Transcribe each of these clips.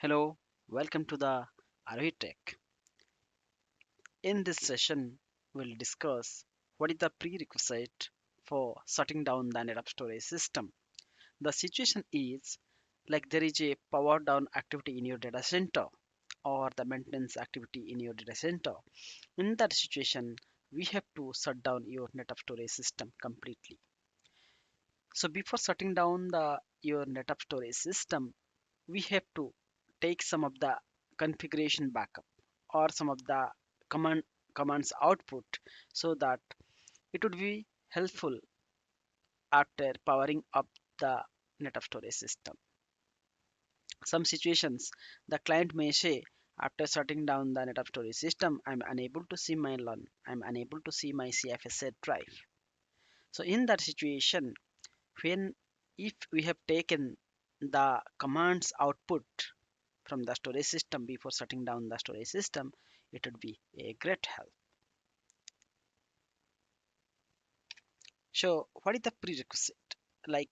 Hello, welcome to the Tech. In this session, we'll discuss what is the prerequisite for shutting down the Netapp storage system. The situation is like there is a power down activity in your data center or the maintenance activity in your data center. In that situation, we have to shut down your Netapp storage system completely. So before shutting down the your Netapp storage system, we have to take some of the configuration backup or some of the command commands output so that it would be helpful after powering up the net of storage system. Some situations the client may say after shutting down the net of storage system, I'm unable to see my LUN, I'm unable to see my CFS drive. So in that situation, when if we have taken the commands output from the storage system before shutting down the storage system, it would be a great help. So, what is the prerequisite? Like,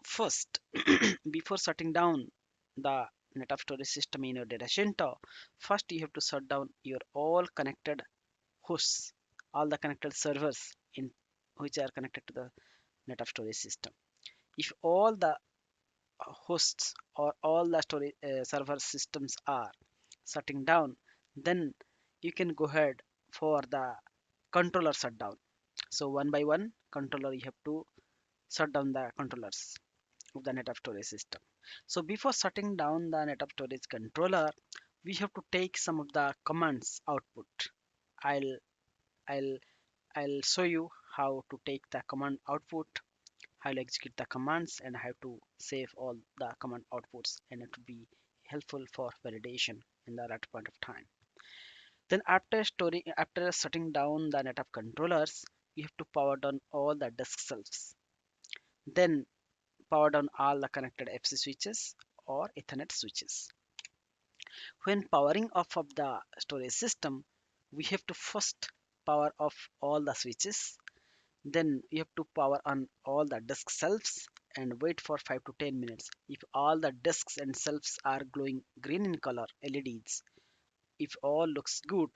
first, before shutting down the NetApp storage system in your data center, first you have to shut down your all connected hosts, all the connected servers in which are connected to the NetApp storage system. If all the hosts or all the storage server systems are shutting down, then you can go ahead for the controller shutdown. So one by one controller you have to shut down the controllers of the NetApp storage system. So before shutting down the NetApp storage controller, we have to take some of the commands output. I'll I'll I'll show you how to take the command output, how to execute the commands, and how to save all the command outputs, and it will be helpful for validation in the right point of time. Then after shutting down the NetApp controllers, you have to power down all the disk shelves. Then power down all the connected FC switches or Ethernet switches. When powering off of the storage system, we have to first power off all the switches. Then we have to power on all the disk shelves and wait for 5 to 10 minutes. If all the disks and shelves are glowing green in color LEDs, if all looks good,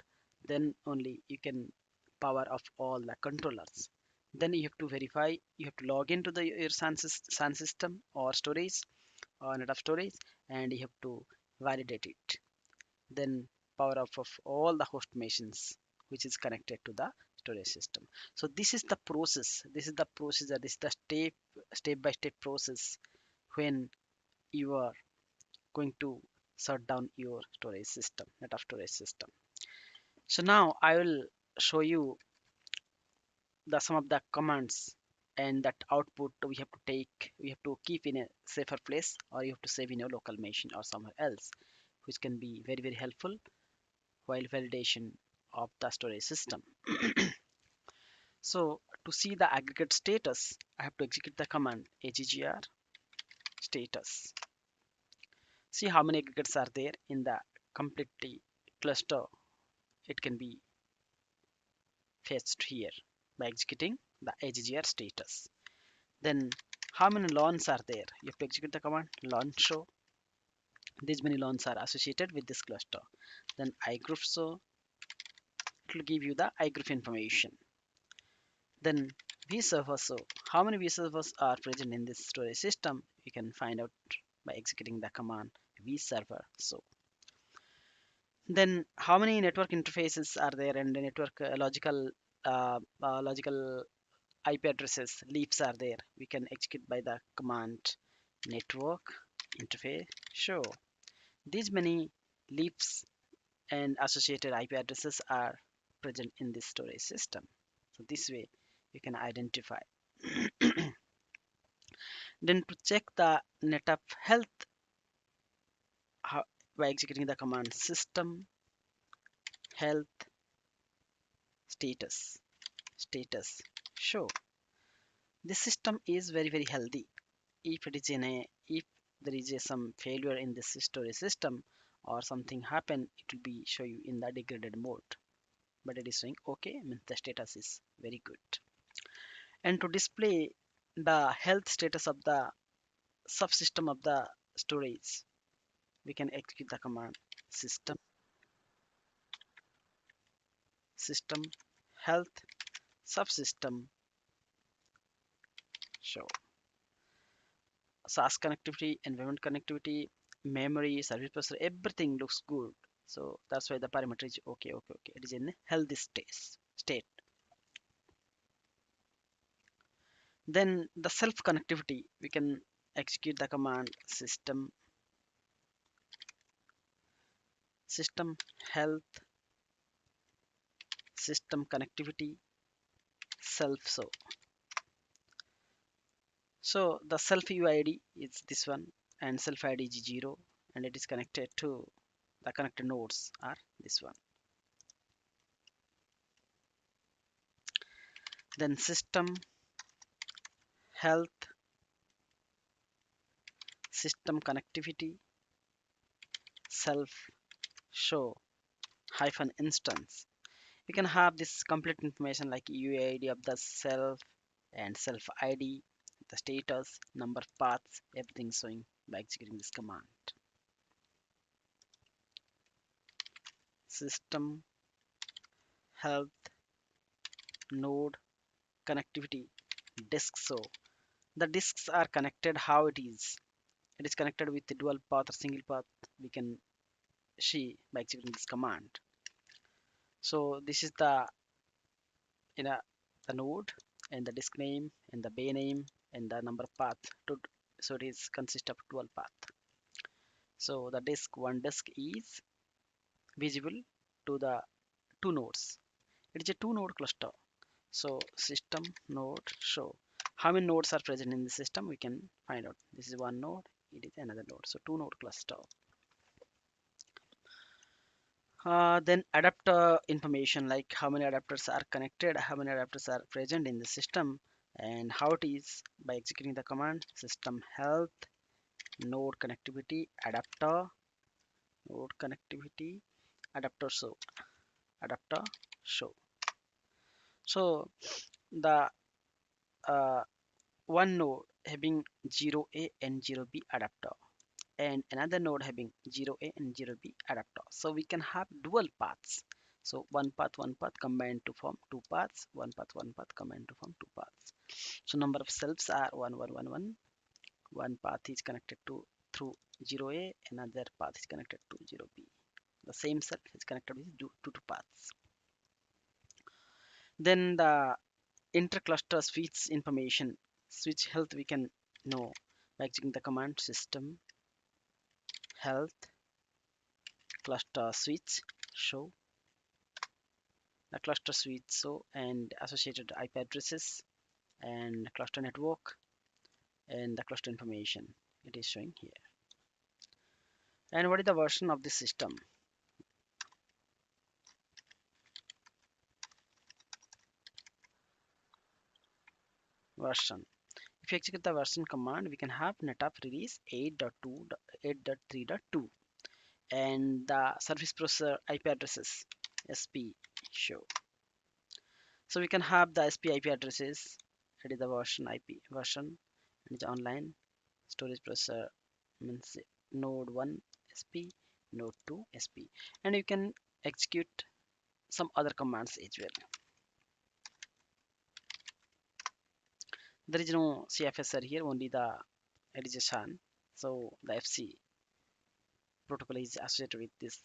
then only you can power off all the controllers. Then you have to verify, you have to log into the your SAN system or storage or net of storage, and you have to validate it. Then power off of all the host machines which is connected to the storage system. So this is the process, this is the procedure, this is the step by step process when you are going to shut down your storage system, net of storage system. So now I will show you the some of the commands, and that output we have to take, we have to keep in a safer place, or you have to save in your local machine or somewhere else, which can be very helpful while validation of the storage system. So to see the aggregate status, I have to execute the command aggr status. See how many aggregates are there in the completely cluster. It can be fetched here by executing the aggr status. Then how many lawns are there? You have to execute the command lawn show. These many lawns are associated with this cluster. Then igroup show, it will give you the igroup information. Then vserver show, how many vservers are present in this storage system? You can find out by executing the command vserver show. Then how many network interfaces are there, and the network logical IP addresses leaves are there? We can execute by the command network interface show. These many leaves and associated IP addresses are present in this storage system. So this way you can identify. Then to check the NetApp health, how, by executing the command system health status show. This system is very healthy. If it is in a if there is some failure in this storage system or something happen, it will be show you in the degraded mode, but it is saying okay, means the status is very good. And to display the health status of the subsystem of the storage, we can execute the command system health subsystem show. SAS connectivity, environment connectivity, memory, service processor, everything looks good. So that's why the parameter is okay, okay, okay. It is in healthy state. Then the self connectivity, we can execute the command system health system connectivity self. So the self UID is this one, and self ID is 0, and it is connected to the connected nodes are this one. Then system health system connectivity self show hyphen instance. You can have this complete information like UID of the self and self ID, the status, number of paths, everything showing by executing this command. System health node connectivity disk. So the disks are connected how it is. It is connected with the dual path or single path. We can see by executing this command. So this is the in a the node and the disk name and the bay name and the number of path to, so it is consist of 12 path. So the one disk is visible to the two nodes. It is a two node cluster. So system node show how many nodes are present in the system. We can find out. This is one node, it is another node, so two node cluster. Then adapter information, like how many adapters are connected, how many adapters are present in the system, and how it is by executing the command system health node connectivity adapter node connectivity adapter show. So the uh, one node having 0A and 0B adapter and another node having 0A and 0B adapter. So we can have dual paths. So one path combined to form two paths, one path combined to form two paths. So number of selves are 1. One path is connected to through 0A, another path is connected to 0B. The same self is connected with two paths. Then the intercluster switch information, switch health we can know by executing the command system health cluster switch show the cluster switch so and associated IP addresses and cluster network and the cluster information it is showing here. And what is the version of this system? Version. If you execute the version command, we can have Netapp release 8.2, 8.3.2 and the service processor IP addresses SP show. So we can have the SP IP addresses. It is the version IP version and it's online storage processor means node 1 SP, node 2 SP, and you can execute some other commands as well. There is no CFSR here, only the it is a SHAN. So the FC protocol is associated with this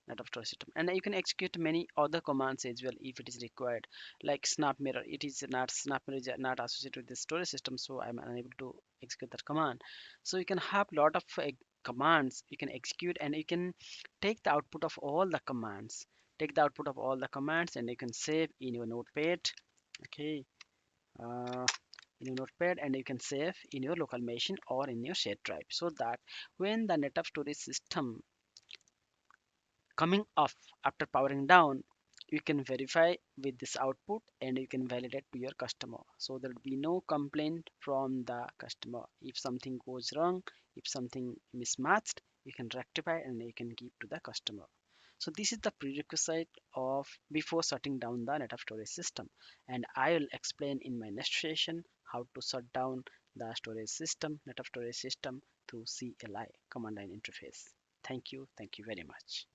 Netapp storage system, and you can execute many other commands as well if it is required, like snap mirror. It is not snap mirror is not associated with the storage system, so I'm unable to execute that command. So you can have lot of commands you can execute, and you can take the output of all the commands. Take the output of all the commands, and you can save in your notepad. Okay, uh, in your notepad, and you can save in your local machine or in your shared drive, so that when the Netapp storage system coming off after powering down, you can verify with this output and you can validate to your customer, so there will be no complaint from the customer. If something goes wrong, if something mismatched, you can rectify and you can give to the customer. So this is the prerequisite of before shutting down the Netapp storage system, and I will explain in my next session how to shut down the storage system, Netapp storage system, to CLI, command line interface. Thank you very much.